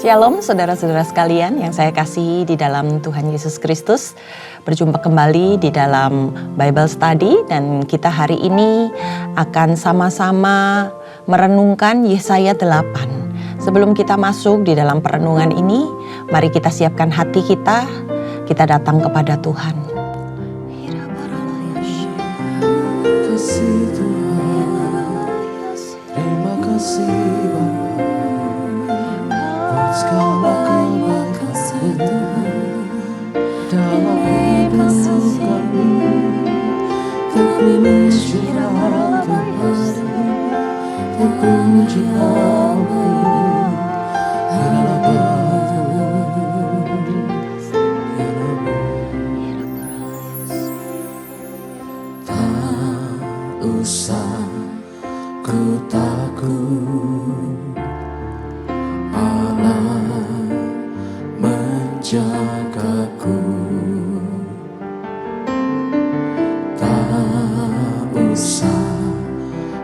Shalom saudara-saudara sekalian yang saya kasihi di dalam Tuhan Yesus Kristus. Berjumpa kembali di dalam Bible Study dan kita hari ini akan sama-sama merenungkan Yesaya 8. Sebelum kita masuk di dalam perenungan ini, mari kita siapkan hati kita datang kepada Tuhan. Kasih Tuhan, terima kasih segala kebaikan dalam hidup kami, terpujilah Tuhan, terpujilah tak usah ku takut, menjagaku, tak usah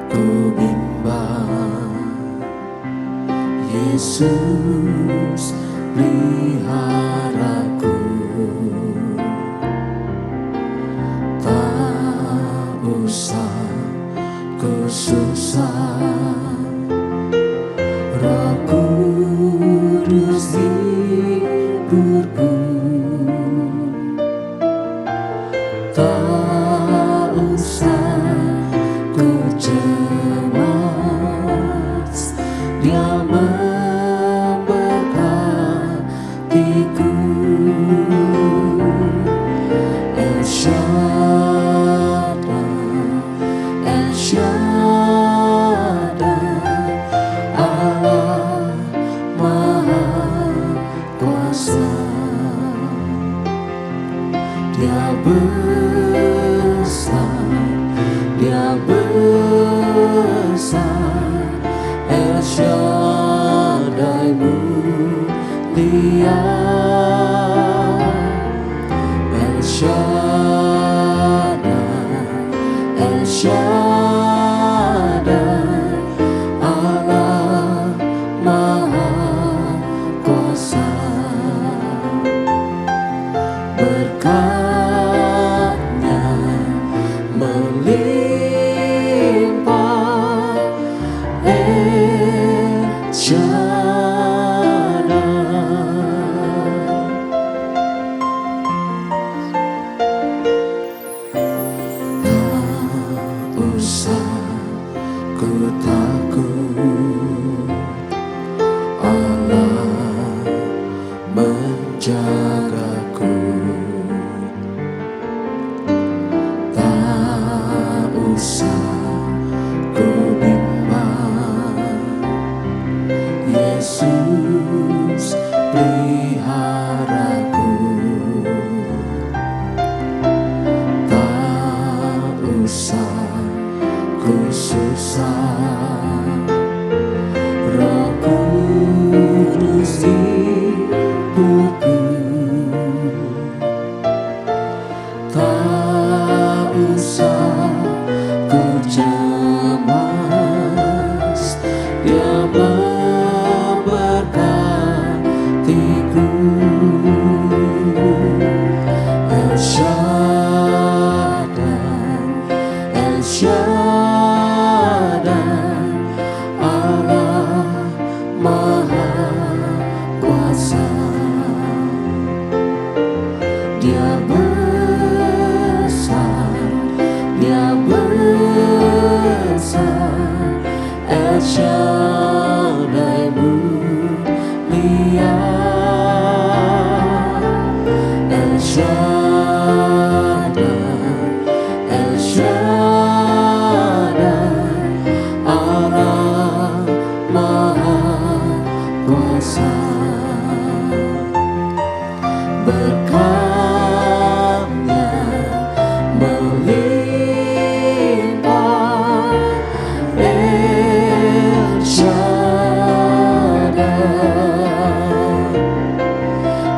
ku bimbang. Yesus peliharaku, tak usah ku susah. Roh Kudus hiburku, tak usah ku cemas, Dia memberkatiku. El Shaddai, El Shaddai, Allah Maha Kuasa. Dia besar, Dia besar, El Shaddai mulia, El Shaddai, El Shaddai, Allah Maha Kuasa. Berkat-Nya melimpah, El Shaddai. Tak usah ku takut, Allah menjagaku, tak usah ku bimbang. Yesus peliharaku, tak usah ku susah. Roh Kudus hiburku, tak usah ku cemas, Dia memberkatiku. El Shaddai, El Shaddai, Allah Maha Kuasa. Dia besar, Dia besar, El Shaddai mulia, El Shaddai, El Shaddai, Allah Maha Kuasa. Berkat-Nya melimpah, El Shaddai,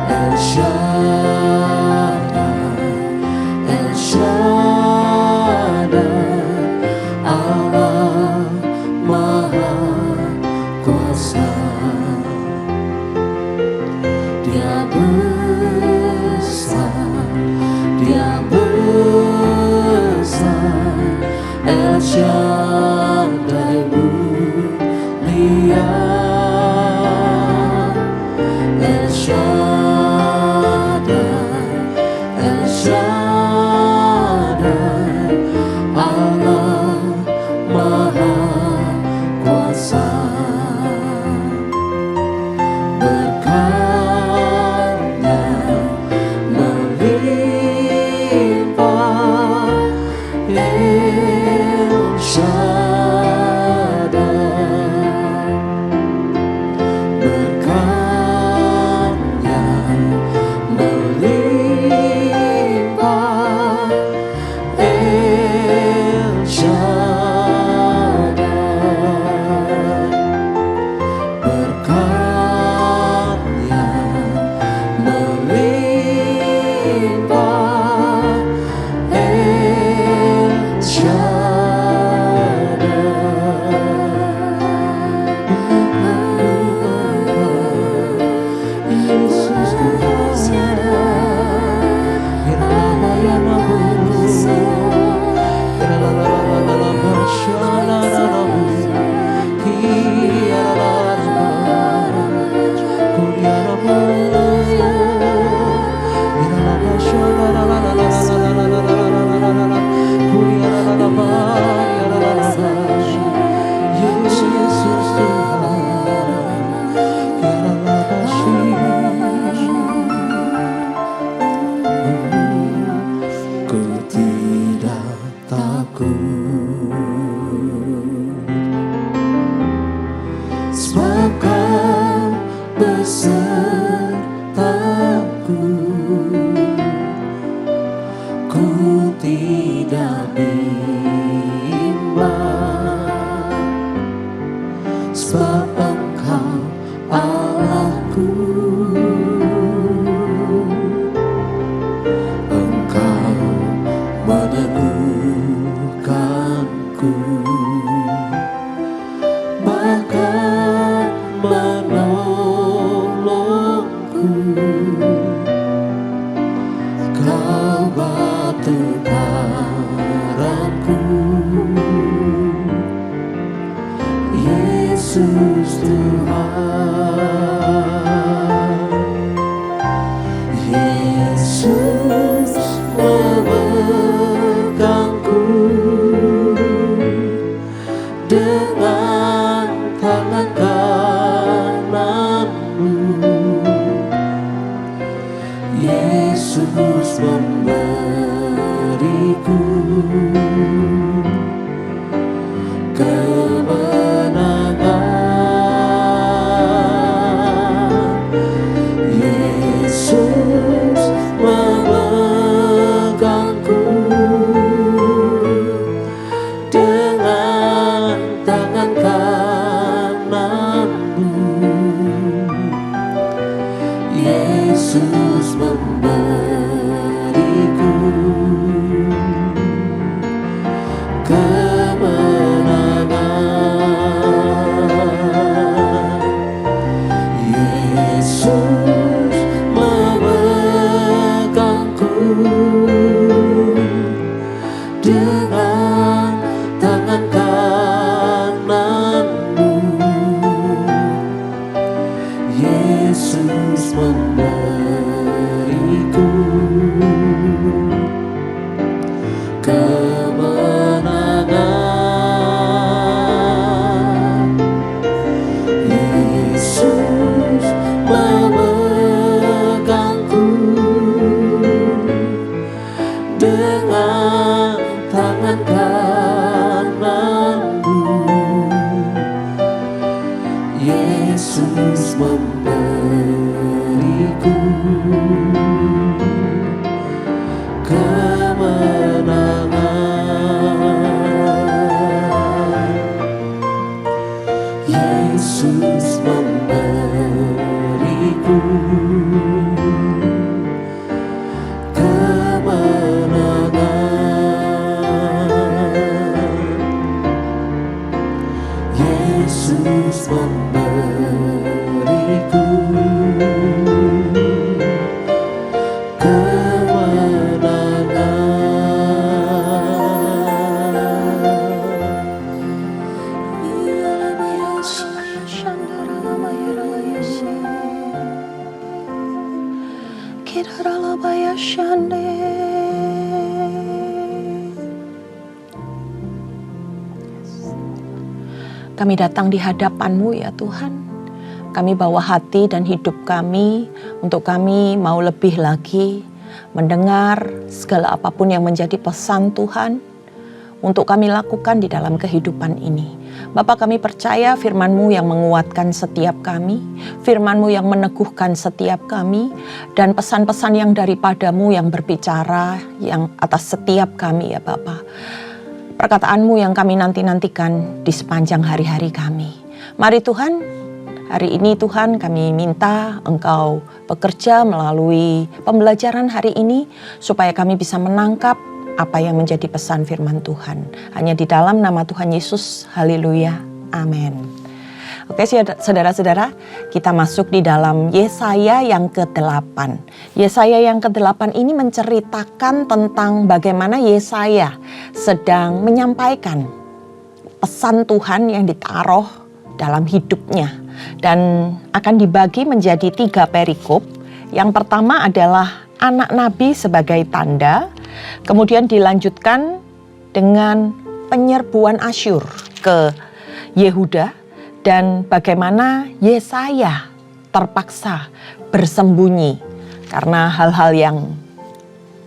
El Shaddai, El Shaddai, Allah Maha Kuasa. Shaddai mulia, El Shaddai, El Shaddai, Allah Maha Kuasa. Berkatnya melimpah, El Shaddai. Berkatnya melimpah, El Shaddai. Berkatnya melimpah, El Ku tidak takut, sebab Kau besertaku. Ku tidak bimbang, sebab Engkau Allahku. Engkau meneguhkanku, bahkan menolongku. Kau batu karangku, Yesus Tuhan. Yesus memegangku dengan tangan kananmu. Yesus memberiku kemenangan. Yesus memegangku dengan tangan kananmu. Yesus memberiku kemenangan. Yesus memegangku dengan tangan kananmu. Yesus memberiku kemenangan. Yesus memegangku dengan tangan kananmu. Yesus memberiku kemenangan. Yesus memberiku kemenangan. Yesus memberiku kemenangan. Shane. Kami datang di hadapan-Mu ya Tuhan. Kami bawa hati dan hidup kami untuk kami mau lebih lagi mendengar segala apapun yang menjadi pesan Tuhan untuk kami lakukan di dalam kehidupan ini. Bapa, kami percaya firman-Mu yang menguatkan setiap kami, firman-Mu yang meneguhkan setiap kami, dan pesan-pesan yang daripada-Mu yang berbicara yang atas setiap kami ya Bapa. Perkataan-Mu yang kami nanti-nantikan di sepanjang hari-hari kami. Mari Tuhan, hari ini Tuhan kami minta Engkau bekerja melalui pembelajaran hari ini supaya kami bisa menangkap apa yang menjadi pesan firman Tuhan. Hanya di dalam nama Tuhan Yesus, haleluya, amin. Oke saudara-saudara, kita masuk di dalam Yesaya yang ke-8. Yesaya yang ke-8 ini menceritakan tentang bagaimana Yesaya sedang menyampaikan pesan Tuhan yang ditaruh dalam hidupnya. Dan akan dibagi menjadi 3 perikop. Yang pertama adalah anak nabi sebagai tanda. Kemudian dilanjutkan dengan penyerbuan Asyur ke Yehuda. Dan bagaimana Yesaya terpaksa bersembunyi karena hal-hal yang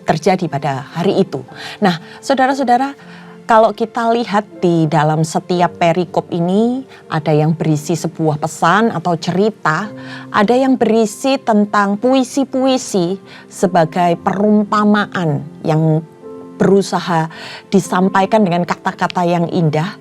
terjadi pada hari itu. Nah, saudara-saudara, kalau kita lihat di dalam setiap perikop ini, ada yang berisi sebuah pesan atau cerita, ada yang berisi tentang puisi-puisi sebagai perumpamaan yang berusaha disampaikan dengan kata-kata yang indah,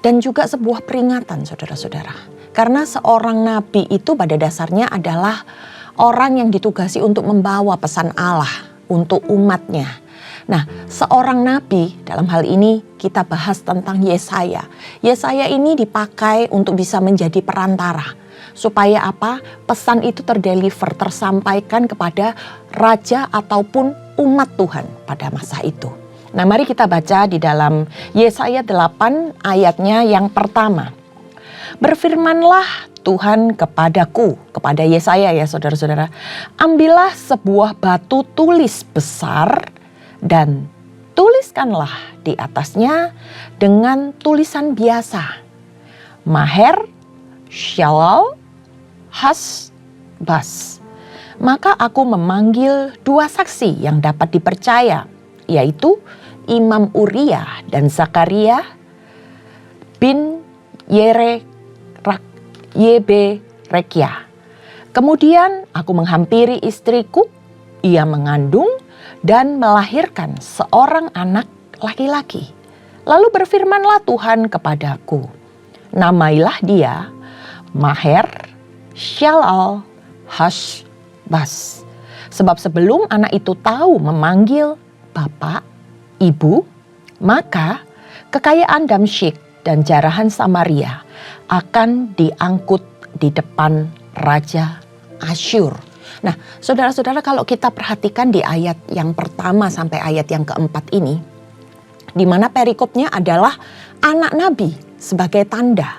dan juga sebuah peringatan saudara-saudara. Karena seorang nabi itu pada dasarnya adalah orang yang ditugasi untuk membawa pesan Allah untuk umatnya. Nah, seorang nabi dalam hal ini kita bahas tentang Yesaya. Yesaya ini dipakai untuk bisa menjadi perantara. Supaya apa? Pesan itu terdeliver, tersampaikan kepada raja ataupun umat Tuhan pada masa itu. Nah, mari kita baca di dalam Yesaya 8 ayatnya yang pertama. Berfirmanlah Tuhan kepadaku, kepada Yesaya ya saudara-saudara. Ambillah sebuah batu tulis besar dan tuliskanlah di atasnya dengan tulisan biasa. Maher, Shalal, Has-Bas. Maka aku memanggil 2 saksi yang dapat dipercaya, yaitu Imam Uriah dan Zakaria bin Yeberekia. Kemudian aku menghampiri istriku, ia mengandung dan melahirkan seorang anak laki-laki. Lalu berfirmanlah Tuhan kepadaku, namailah dia Maher Shalal Has-Bas. Sebab sebelum anak itu tahu memanggil bapak, ibu, maka kekayaan Damsyik dan jarahan Samaria akan diangkut di depan Raja Asyur. Nah, saudara-saudara, kalau kita perhatikan di ayat yang pertama sampai ayat yang keempat ini, di mana perikopnya adalah anak nabi sebagai tanda.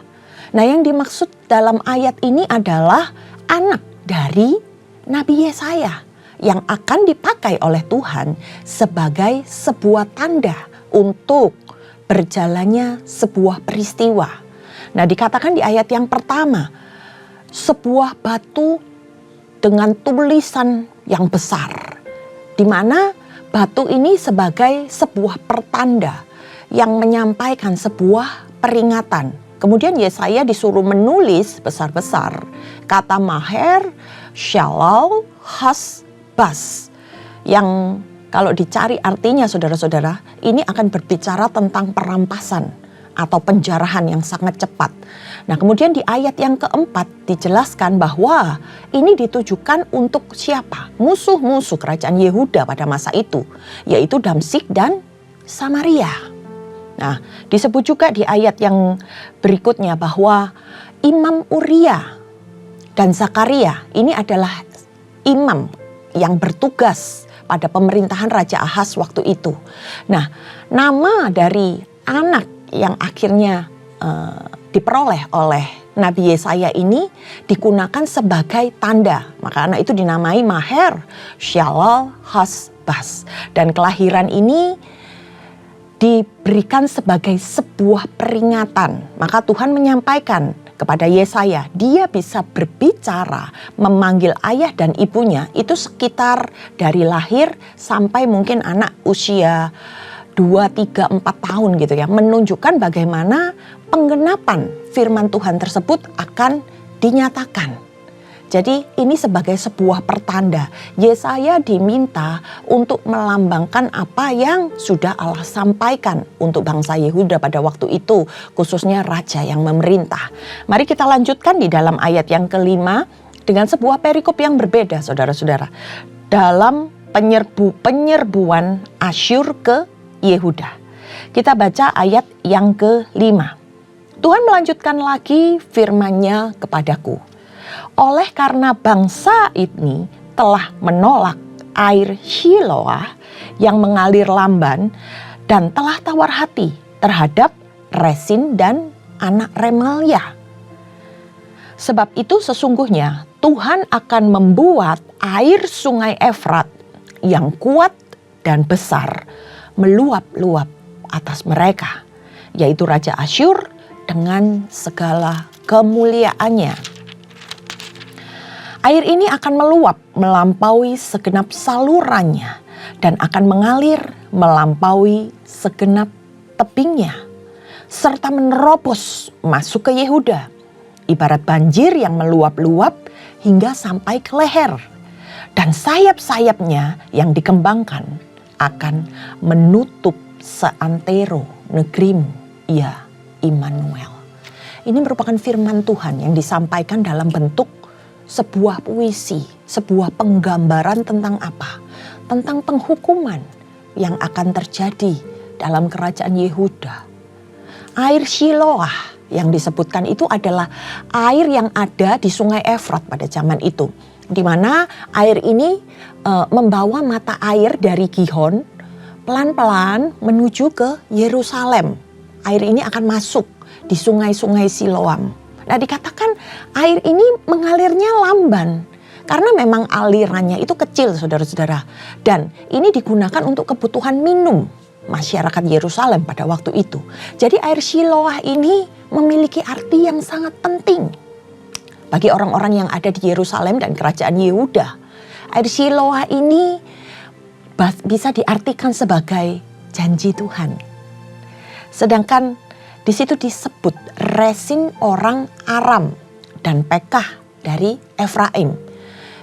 Nah, yang dimaksud dalam ayat ini adalah anak dari Nabi Yesaya yang akan dipakai oleh Tuhan sebagai sebuah tanda untuk berjalannya sebuah peristiwa. Nah, dikatakan di ayat yang pertama, sebuah batu dengan tulisan yang besar, di mana batu ini sebagai sebuah pertanda yang menyampaikan sebuah peringatan. Kemudian Yesaya disuruh menulis besar-besar kata Maher, Shalal, Has-Bas, yang kalau dicari artinya saudara-saudara, ini akan berbicara tentang perampasan atau penjarahan yang sangat cepat. Nah, kemudian di ayat yang keempat dijelaskan bahwa ini ditujukan untuk siapa? Musuh-musuh kerajaan Yehuda pada masa itu, yaitu Damsyik dan Samaria. Nah, disebut juga di ayat yang berikutnya bahwa Imam Uriah dan Zakaria ini adalah imam yang bertugas pada pemerintahan Raja Ahaz waktu itu. Nah, nama dari anak yang akhirnya diperoleh oleh Nabi Yesaya ini digunakan sebagai tanda. Maka anak itu dinamai Maher Shalal Hasbaz. Dan kelahiran ini diberikan sebagai sebuah peringatan. Maka Tuhan menyampaikan kepada Yesaya, dia bisa berbicara, memanggil ayah dan ibunya itu sekitar dari lahir sampai mungkin anak usia 2, 3, 4 tahun gitu ya. Menunjukkan bagaimana penggenapan firman Tuhan tersebut akan dinyatakan. Jadi ini sebagai sebuah pertanda. Yesaya diminta untuk melambangkan apa yang sudah Allah sampaikan untuk bangsa Yehuda pada waktu itu. Khususnya raja yang memerintah. Mari kita lanjutkan di dalam ayat yang kelima dengan sebuah perikop yang berbeda saudara-saudara. Dalam penyerbuan Asyur ke Yehuda. Kita baca ayat yang kelima. Tuhan melanjutkan lagi firman-Nya kepadaku. Oleh karena bangsa ini telah menolak air Shiloah yang mengalir lamban dan telah tawar hati terhadap Resin dan anak Remalia. Sebab itu sesungguhnya Tuhan akan membuat air sungai Efrat yang kuat dan besar meluap-luap atas mereka, yaitu Raja Asyur dengan segala kemuliaannya. Air ini akan meluap melampaui segenap salurannya dan akan mengalir melampaui segenap tebingnya serta menerobos masuk ke Yehuda, ibarat banjir yang meluap-luap hingga sampai ke leher, dan sayap-sayapnya yang dikembangkan akan menutup seantero negerimu, ya Immanuel. Ini merupakan firman Tuhan yang disampaikan dalam bentuk sebuah puisi, sebuah penggambaran tentang apa? Tentang penghukuman yang akan terjadi dalam kerajaan Yehuda. Air Shiloah yang disebutkan itu adalah air yang ada di sungai Efrat pada zaman itu. Di mana air ini membawa mata air dari Gihon pelan-pelan menuju ke Yerusalem. Air ini akan masuk di sungai-sungai Siloam. Nah, dikatakan air ini mengalirnya lamban karena memang alirannya itu kecil saudara-saudara. Dan ini digunakan untuk kebutuhan minum masyarakat Yerusalem pada waktu itu. Jadi air Shiloah ini memiliki arti yang sangat penting bagi orang-orang yang ada di Yerusalem dan kerajaan Yehuda. Air Shiloah ini bisa diartikan sebagai janji Tuhan. Sedangkan di situ disebut Resin orang Aram dan Pekah dari Efraim.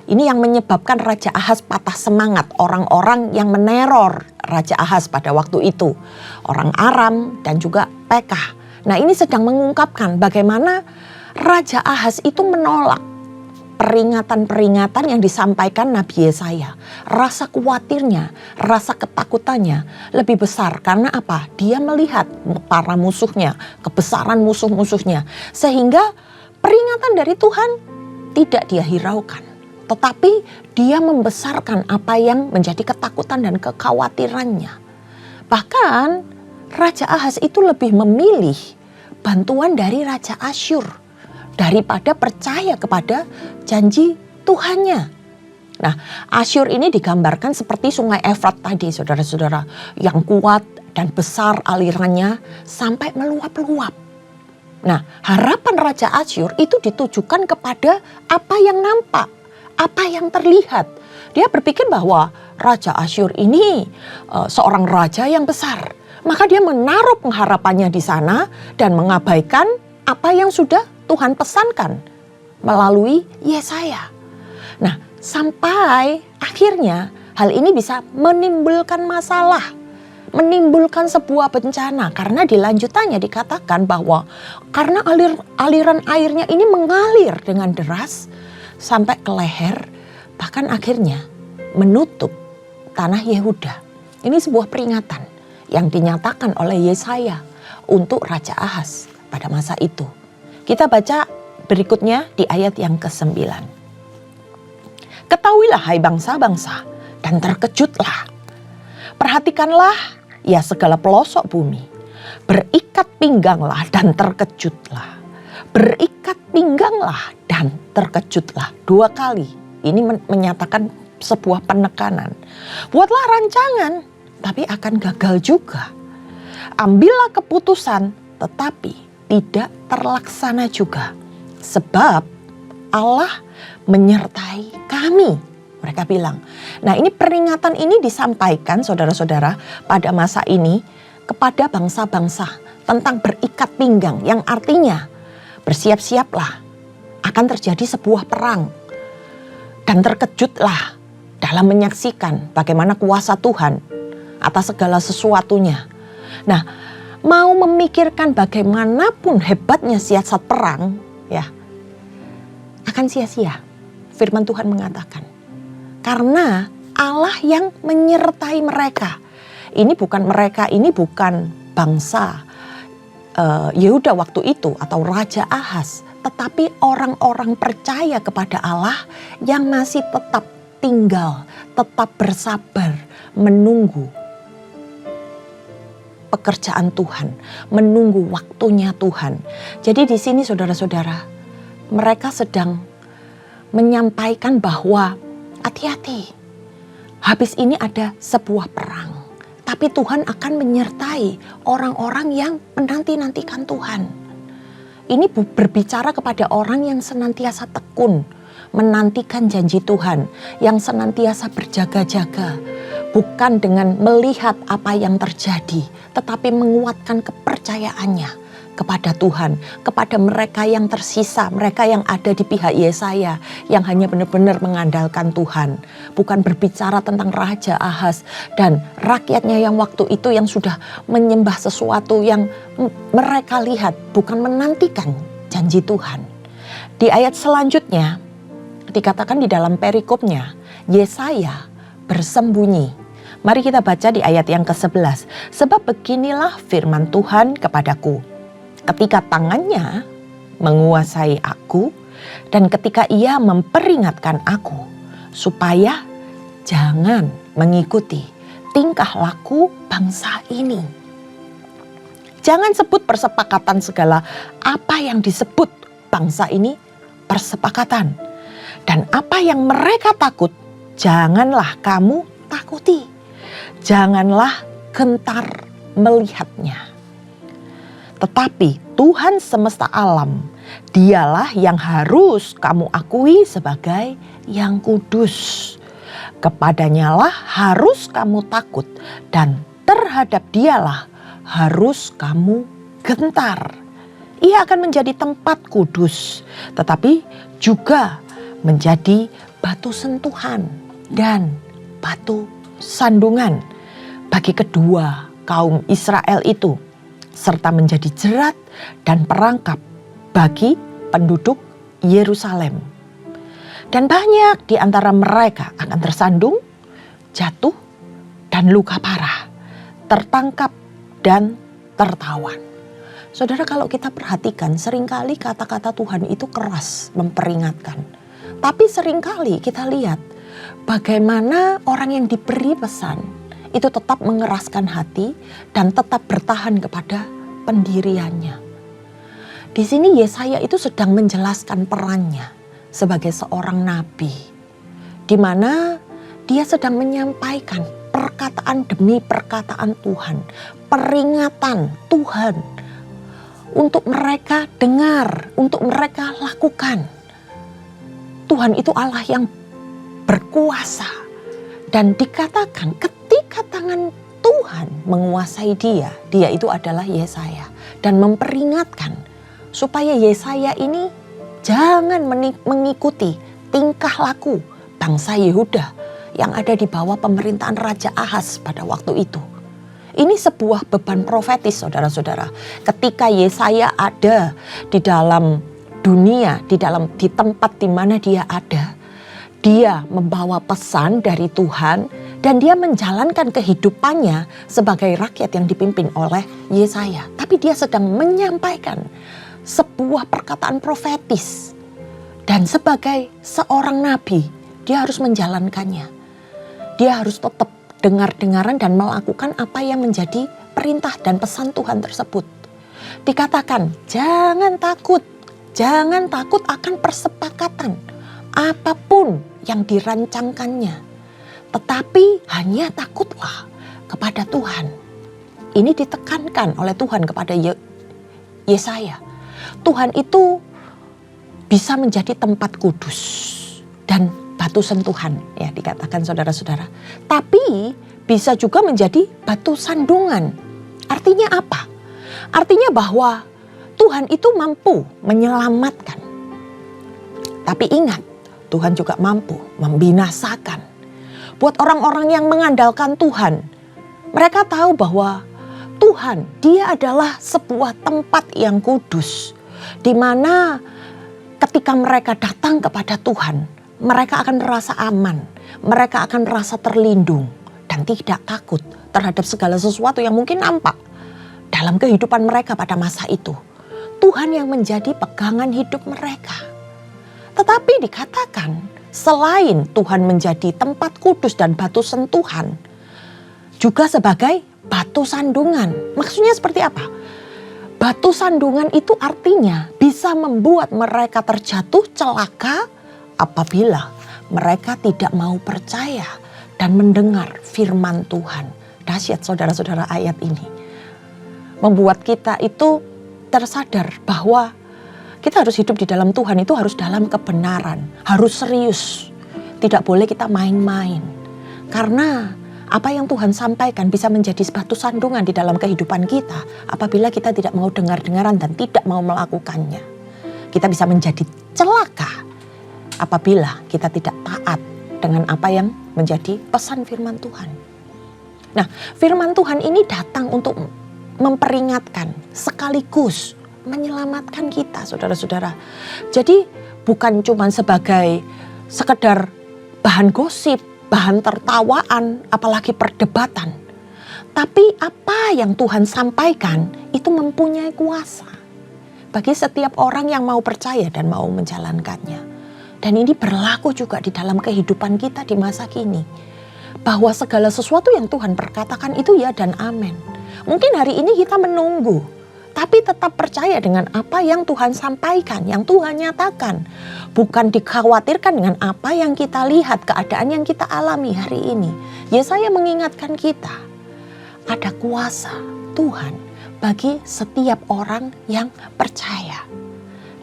Ini yang menyebabkan Raja Ahaz patah semangat, orang-orang yang meneror Raja Ahaz pada waktu itu. Orang Aram dan juga Pekah. Nah, ini sedang mengungkapkan bagaimana Raja Ahaz itu menolak peringatan-peringatan yang disampaikan Nabi Yesaya. Rasa khawatirnya, rasa ketakutannya lebih besar. Karena apa? Dia melihat para musuhnya, kebesaran musuh-musuhnya. Sehingga peringatan dari Tuhan tidak dia hiraukan. Tetapi dia membesarkan apa yang menjadi ketakutan dan kekhawatirannya. Bahkan Raja Ahaz itu lebih memilih bantuan dari Raja Asyur daripada percaya kepada janji Tuhannya. Nah, Asyur ini digambarkan seperti sungai Efrat tadi, saudara-saudara, yang kuat dan besar alirannya sampai meluap-luap. Nah, harapan Raja Asyur itu ditujukan kepada apa yang nampak, apa yang terlihat. Dia berpikir bahwa Raja Asyur ini seorang raja yang besar. Maka dia menaruh pengharapannya di sana dan mengabaikan apa yang sudah Tuhan pesankan melalui Yesaya. Nah, sampai akhirnya hal ini bisa menimbulkan masalah, menimbulkan sebuah bencana. Karena di lanjutannya dikatakan bahwa karena aliran airnya ini mengalir dengan deras sampai ke leher, bahkan akhirnya menutup tanah Yehuda. Ini sebuah peringatan yang dinyatakan oleh Yesaya untuk Raja Ahaz pada masa itu. Kita baca berikutnya di ayat yang ke-9. Ketahuilah hai bangsa-bangsa dan terkejutlah. Perhatikanlah ya segala pelosok bumi. Berikat pingganglah dan terkejutlah. Berikat pingganglah dan terkejutlah. 2 kali. Ini menyatakan sebuah penekanan. Buatlah rancangan, tapi akan gagal juga. Ambillah keputusan, tetapi tidak terlaksana juga. Sebab Allah menyertai kami. Mereka bilang. Nah, ini peringatan ini disampaikan saudara-saudara pada masa ini kepada bangsa-bangsa tentang berikat pinggang, yang artinya bersiap-siaplah, akan terjadi sebuah perang. Dan terkejutlah dalam menyaksikan bagaimana kuasa Tuhan atas segala sesuatunya. Nah, mau memikirkan bagaimanapun hebatnya siasat perang, ya, akan sia-sia. Firman Tuhan mengatakan, karena Allah yang menyertai mereka. Ini bukan bangsa Yehuda waktu itu atau Raja Ahaz, tetapi orang-orang percaya kepada Allah yang masih tetap tinggal, tetap bersabar, menunggu pekerjaan Tuhan, menunggu waktunya Tuhan. Jadi di sini saudara-saudara, mereka sedang menyampaikan bahwa hati-hati, habis ini ada sebuah perang. Tapi Tuhan akan menyertai orang-orang yang menanti-nantikan Tuhan. Ini berbicara kepada orang yang senantiasa tekun, menantikan janji Tuhan, yang senantiasa berjaga-jaga. Bukan dengan melihat apa yang terjadi, tetapi menguatkan kepercayaannya kepada Tuhan, kepada mereka yang tersisa, mereka yang ada di pihak Yesaya, yang hanya benar-benar mengandalkan Tuhan. Bukan berbicara tentang Raja Ahaz dan rakyatnya yang waktu itu yang sudah menyembah sesuatu yang mereka lihat, bukan menantikan janji Tuhan. Di ayat selanjutnya, dikatakan di dalam perikopnya, Yesaya bersembunyi. Mari kita baca di ayat yang ke-11. Sebab beginilah firman Tuhan kepadaku. Ketika tangannya menguasai aku dan ketika ia memperingatkan aku supaya jangan mengikuti tingkah laku bangsa ini. Jangan sebut persepakatan segala apa yang disebut bangsa ini persepakatan. Dan apa yang mereka takut, janganlah kamu takuti. Janganlah gentar melihatnya. Tetapi Tuhan semesta alam, dialah yang harus kamu akui sebagai yang kudus. Kepadanyalah harus kamu takut dan terhadap dialah harus kamu gentar. Ia akan menjadi tempat kudus, tetapi juga menjadi batu sentuhan dan batu sandungan bagi kedua kaum Israel itu, serta menjadi jerat dan perangkap bagi penduduk Yerusalem. Dan banyak di antara mereka akan tersandung, jatuh, dan luka parah, tertangkap dan tertawan. Saudara, kalau kita perhatikan, seringkali kata-kata Tuhan itu keras, memperingatkan. Tapi seringkali kita lihat bagaimana orang yang diberi pesan itu tetap mengeraskan hati dan tetap bertahan kepada pendiriannya. Di sini Yesaya itu sedang menjelaskan perannya sebagai seorang nabi, di mana dia sedang menyampaikan perkataan demi perkataan Tuhan, peringatan Tuhan untuk mereka dengar, untuk mereka lakukan. Tuhan itu Allah yang berkuasa, dan dikatakan ketika tangan Tuhan menguasai dia itu adalah Yesaya, dan memperingatkan supaya Yesaya ini jangan mengikuti tingkah laku bangsa Yehuda yang ada di bawah pemerintahan Raja Ahaz pada waktu itu. Ini sebuah beban profetis, saudara-saudara. Ketika Yesaya ada di dalam dunia, di tempat di mana dia ada, dia membawa pesan dari Tuhan dan dia menjalankan kehidupannya sebagai rakyat yang dipimpin oleh Yesaya. Tapi dia sedang menyampaikan sebuah perkataan profetis. Dan sebagai seorang nabi, dia harus menjalankannya. Dia harus tetap dengar-dengaran dan melakukan apa yang menjadi perintah dan pesan Tuhan tersebut. Dikatakan, jangan takut, Jangan takut akan persepakatan apapun yang dirancangkannya. Tetapi hanya takutlah kepada Tuhan. Ini ditekankan oleh Tuhan kepada Yesaya. Tuhan itu bisa menjadi tempat kudus dan batu sentuhan, ya dikatakan saudara-saudara. Tapi bisa juga menjadi batu sandungan. Artinya apa? Artinya bahwa Tuhan itu mampu menyelamatkan. Tapi ingat, Tuhan juga mampu membinasakan. Buat orang-orang yang mengandalkan Tuhan, mereka tahu bahwa Tuhan, Dia adalah sebuah tempat yang kudus, di mana ketika mereka datang kepada Tuhan, mereka akan merasa aman, mereka akan merasa terlindung, dan tidak takut terhadap segala sesuatu yang mungkin nampak dalam kehidupan mereka pada masa itu. Tuhan yang menjadi pegangan hidup mereka. Tetapi dikatakan, selain Tuhan menjadi tempat kudus dan batu sentuhan, juga sebagai batu sandungan. Maksudnya seperti apa? Batu sandungan itu artinya bisa membuat mereka terjatuh celaka apabila mereka tidak mau percaya dan mendengar firman Tuhan. Dahsyat saudara-saudara ayat ini. Membuat kita itu tersadar bahwa kita harus hidup di dalam Tuhan itu harus dalam kebenaran. Harus serius. Tidak boleh kita main-main. Karena apa yang Tuhan sampaikan bisa menjadi batu sandungan di dalam kehidupan kita apabila kita tidak mau dengar-dengaran dan tidak mau melakukannya. Kita bisa menjadi celaka apabila kita tidak taat dengan apa yang menjadi pesan firman Tuhan. Nah, firman Tuhan ini datang untuk memperingatkan sekaligus menyelamatkan kita, saudara-saudara. Jadi bukan cuma sebagai sekedar bahan gosip, bahan tertawaan, apalagi perdebatan. Tapi apa yang Tuhan sampaikan itu mempunyai kuasa bagi setiap orang yang mau percaya dan mau menjalankannya. Dan ini berlaku juga di dalam kehidupan kita di masa kini. Bahwa segala sesuatu yang Tuhan perkatakan itu ya dan amin. Mungkin hari ini kita menunggu, tapi tetap percaya dengan apa yang Tuhan sampaikan, yang Tuhan nyatakan. Bukan dikhawatirkan dengan apa yang kita lihat, keadaan yang kita alami hari ini. Yesaya mengingatkan kita, ada kuasa Tuhan bagi setiap orang yang percaya.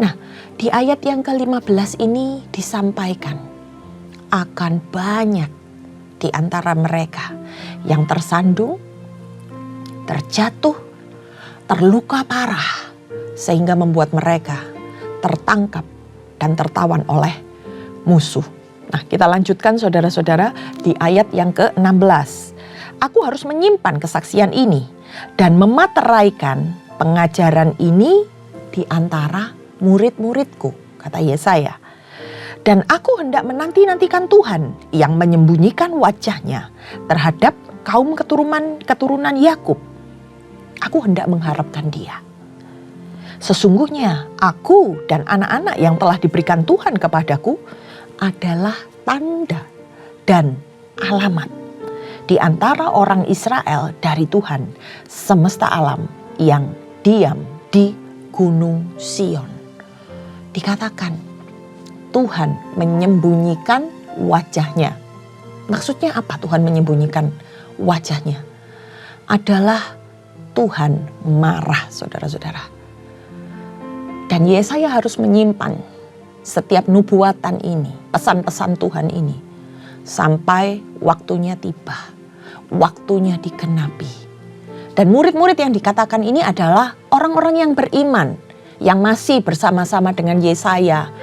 Nah, di ayat yang ke-15 ini disampaikan, akan banyak di antara mereka yang tersandung, terjatuh, terluka parah, sehingga membuat mereka tertangkap dan tertawan oleh musuh. Nah, kita lanjutkan saudara-saudara di ayat yang ke-16. Aku harus menyimpan kesaksian ini dan memateraikan pengajaran ini di antara murid-muridku, kata Yesaya. Dan aku hendak menanti-nantikan Tuhan yang menyembunyikan wajahnya terhadap kaum keturunan Yakub. Aku hendak mengharapkan Dia. Sesungguhnya aku dan anak-anak yang telah diberikan Tuhan kepadaku adalah tanda dan alamat di antara orang Israel dari Tuhan semesta alam yang diam di Gunung Sion. Dikatakan Tuhan menyembunyikan wajahnya. Maksudnya apa Tuhan menyembunyikan wajahnya? Adalah Tuhan marah, saudara-saudara. Dan Yesaya harus menyimpan setiap nubuatan ini, pesan-pesan Tuhan ini, sampai waktunya tiba, waktunya digenapi. Dan murid-murid yang dikatakan ini adalah orang-orang yang beriman, yang masih bersama-sama dengan Yesaya,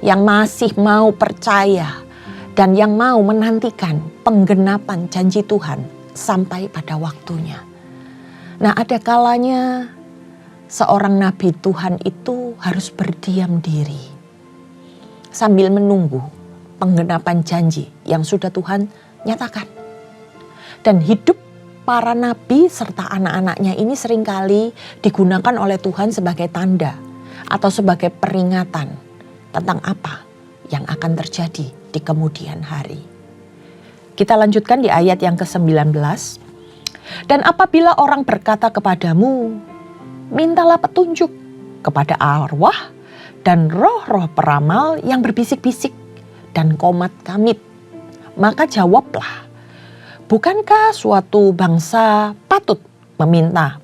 yang masih mau percaya, dan yang mau menantikan penggenapan janji Tuhan sampai pada waktunya. Nah, ada kalanya seorang nabi Tuhan itu harus berdiam diri sambil menunggu penggenapan janji yang sudah Tuhan nyatakan. Dan hidup para nabi serta anak-anaknya ini seringkali digunakan oleh Tuhan sebagai tanda atau sebagai peringatan tentang apa yang akan terjadi di kemudian hari. Kita lanjutkan di ayat yang ke-19. Dan apabila orang berkata kepadamu, mintalah petunjuk kepada arwah dan roh-roh peramal yang berbisik-bisik dan komat kamit. Maka jawablah, bukankah suatu bangsa patut meminta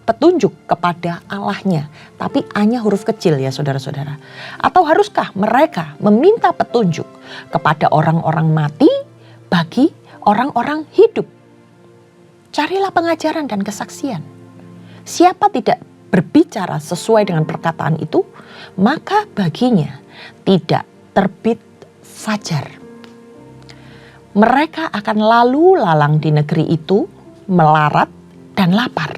petunjuk kepada Allahnya? Tapi A-nya huruf kecil ya saudara-saudara. Atau haruskah mereka meminta petunjuk kepada orang-orang mati bagi orang-orang hidup? Carilah pengajaran dan kesaksian. Siapa tidak berbicara sesuai dengan perkataan itu, maka baginya tidak terbit fajar. Mereka akan lalu lalang di negeri itu, melarat dan lapar.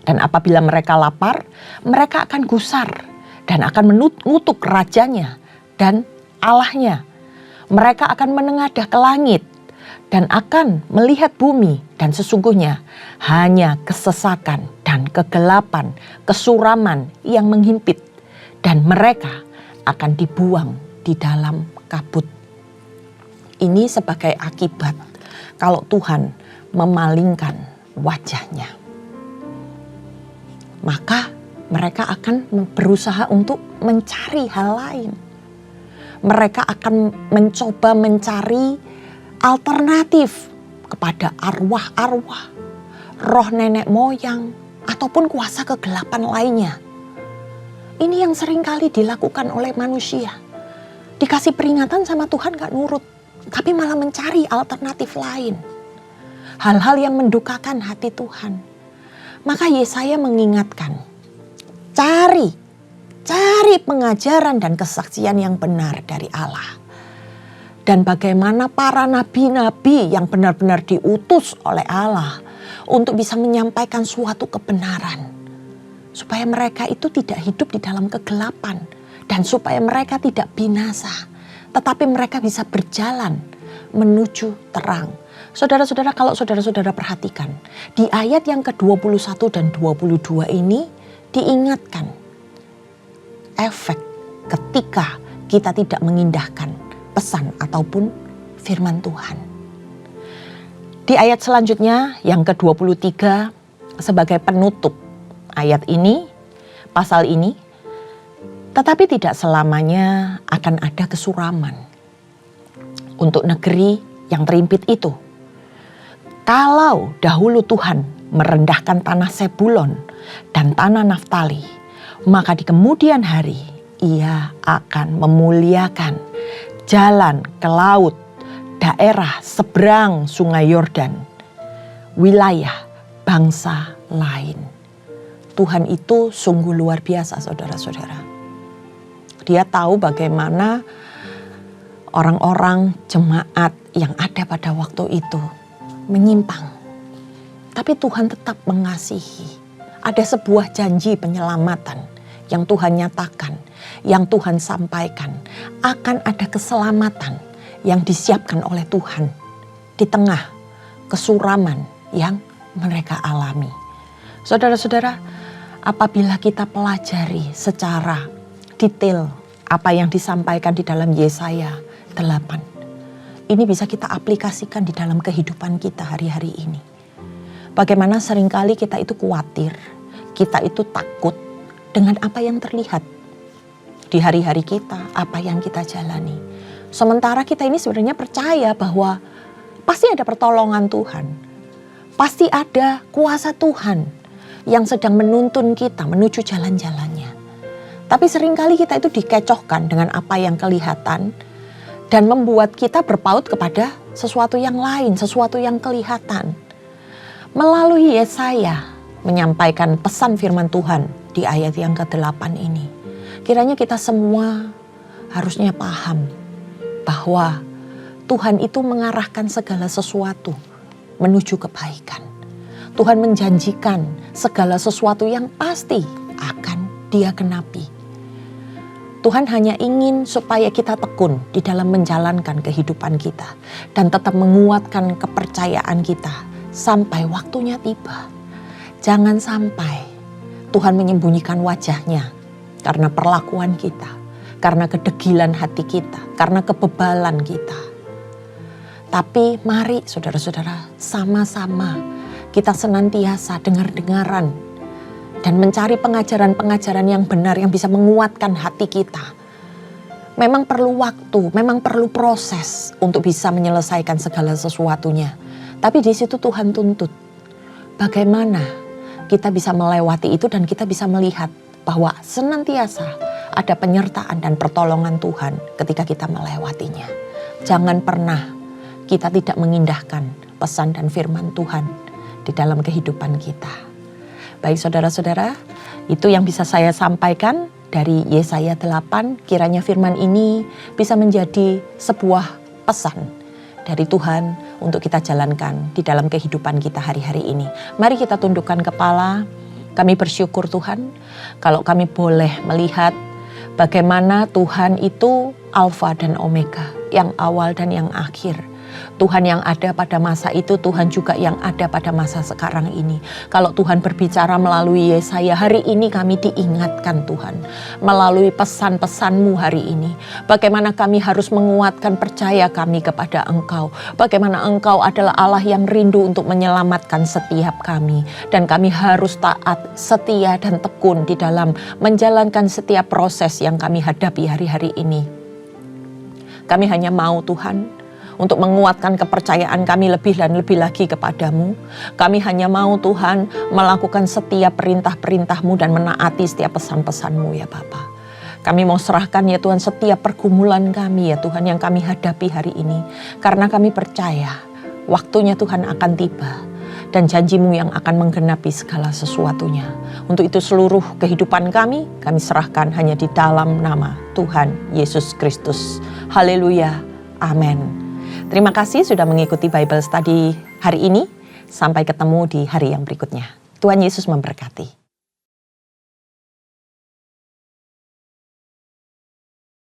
Dan apabila mereka lapar, mereka akan gusar dan akan mengutuk rajanya dan Allahnya. Mereka akan menengadah ke langit dan akan melihat bumi, dan sesungguhnya hanya kesesakan dan kegelapan, kesuraman yang menghimpit, dan mereka akan dibuang di dalam kabut. Ini sebagai akibat kalau Tuhan memalingkan wajahnya. Maka mereka akan berusaha untuk mencari hal lain. Mereka akan mencoba mencari alternatif kepada arwah-arwah, roh nenek moyang, ataupun kuasa kegelapan lainnya. Ini yang seringkali dilakukan oleh manusia. Dikasih peringatan sama Tuhan gak nurut, tapi malah mencari alternatif lain. Hal-hal yang mendukakan hati Tuhan. Maka Yesaya mengingatkan, cari pengajaran dan kesaksian yang benar dari Allah. Dan bagaimana para nabi-nabi yang benar-benar diutus oleh Allah untuk bisa menyampaikan suatu kebenaran. Supaya mereka itu tidak hidup di dalam kegelapan. Dan supaya mereka tidak binasa. Tetapi mereka bisa berjalan menuju terang. Saudara-saudara, kalau saudara-saudara perhatikan. Di ayat yang ke-21 dan 22 ini diingatkan. Efek ketika kita tidak mengindahkan pesan ataupun firman Tuhan. Di ayat selanjutnya yang ke-23 sebagai penutup ayat ini, pasal ini, tetapi tidak selamanya akan ada kesuraman untuk negeri yang terimpit itu. Kalau dahulu Tuhan merendahkan tanah Sebulon dan tanah Naftali, maka di kemudian hari Ia akan memuliakan jalan ke laut, daerah seberang sungai Yordan, wilayah bangsa lain. Tuhan itu sungguh luar biasa saudara-saudara. Dia tahu bagaimana orang-orang jemaat yang ada pada waktu itu menyimpang. Tapi Tuhan tetap mengasihi. Ada sebuah janji penyelamatan yang Tuhan nyatakan, yang Tuhan sampaikan. Akan ada keselamatan yang disiapkan oleh Tuhan di tengah kesuraman yang mereka alami. Saudara-saudara, apabila kita pelajari secara detail apa yang disampaikan di dalam Yesaya 8, ini bisa kita aplikasikan di dalam kehidupan kita hari-hari ini. Bagaimana seringkali kita itu khawatir, kita itu takut dengan apa yang terlihat di hari-hari kita, apa yang kita jalani. Sementara kita ini sebenarnya percaya bahwa pasti ada pertolongan Tuhan. Pasti ada kuasa Tuhan yang sedang menuntun kita menuju jalan-jalannya. Tapi seringkali kita itu dikecohkan dengan apa yang kelihatan dan membuat kita berpaut kepada sesuatu yang lain, sesuatu yang kelihatan. Melalui Yesaya menyampaikan pesan firman Tuhan di ayat yang ke-8 ini. Kiranya kita semua harusnya paham bahwa Tuhan itu mengarahkan segala sesuatu menuju kebaikan. Tuhan menjanjikan segala sesuatu yang pasti akan Dia genapi. Tuhan hanya ingin supaya kita tekun di dalam menjalankan kehidupan kita dan tetap menguatkan kepercayaan kita sampai waktunya tiba. Jangan sampai Tuhan menyembunyikan wajahnya karena perlakuan kita, karena kedegilan hati kita, karena kebebalan kita. Tapi mari saudara-saudara, sama-sama kita senantiasa dengar-dengaran dan mencari pengajaran-pengajaran yang benar yang bisa menguatkan hati kita. Memang perlu waktu, memang perlu proses untuk bisa menyelesaikan segala sesuatunya. Tapi di situ Tuhan tuntut bagaimana kita bisa melewati itu dan kita bisa melihat bahwa senantiasa ada penyertaan dan pertolongan Tuhan ketika kita melewatinya. Jangan pernah kita tidak mengindahkan pesan dan firman Tuhan di dalam kehidupan kita. Baik saudara-saudara, itu yang bisa saya sampaikan dari Yesaya 8. Kiranya firman ini bisa menjadi sebuah pesan dari Tuhan untuk kita jalankan di dalam kehidupan kita hari-hari ini. Mari kita tundukkan kepala. Kami bersyukur Tuhan kalau kami boleh melihat bagaimana Tuhan itu Alfa dan Omega, yang awal dan yang akhir. Tuhan yang ada pada masa itu, Tuhan juga yang ada pada masa sekarang ini. Kalau Tuhan berbicara melalui Yesaya, hari ini kami diingatkan Tuhan. Melalui pesan-pesan-Mu hari ini. Bagaimana kami harus menguatkan percaya kami kepada Engkau. Bagaimana Engkau adalah Allah yang rindu untuk menyelamatkan setiap kami. Dan kami harus taat, setia dan tekun di dalam menjalankan setiap proses yang kami hadapi hari-hari ini. Kami hanya mau Tuhan untuk menguatkan kepercayaan kami lebih dan lebih lagi kepadamu. Kami hanya mau Tuhan melakukan setiap perintah-perintah-Mu dan menaati setiap pesan-pesan-Mu ya Bapa. Kami mau serahkan ya Tuhan setiap pergumulan kami ya Tuhan yang kami hadapi hari ini. Karena kami percaya waktunya Tuhan akan tiba. Dan janji-Mu yang akan menggenapi segala sesuatunya. Untuk itu seluruh kehidupan kami serahkan hanya di dalam nama Tuhan Yesus Kristus. Haleluya. Amin. Terima kasih sudah mengikuti Bible Study hari ini. Sampai ketemu di hari yang berikutnya. Tuhan Yesus memberkati.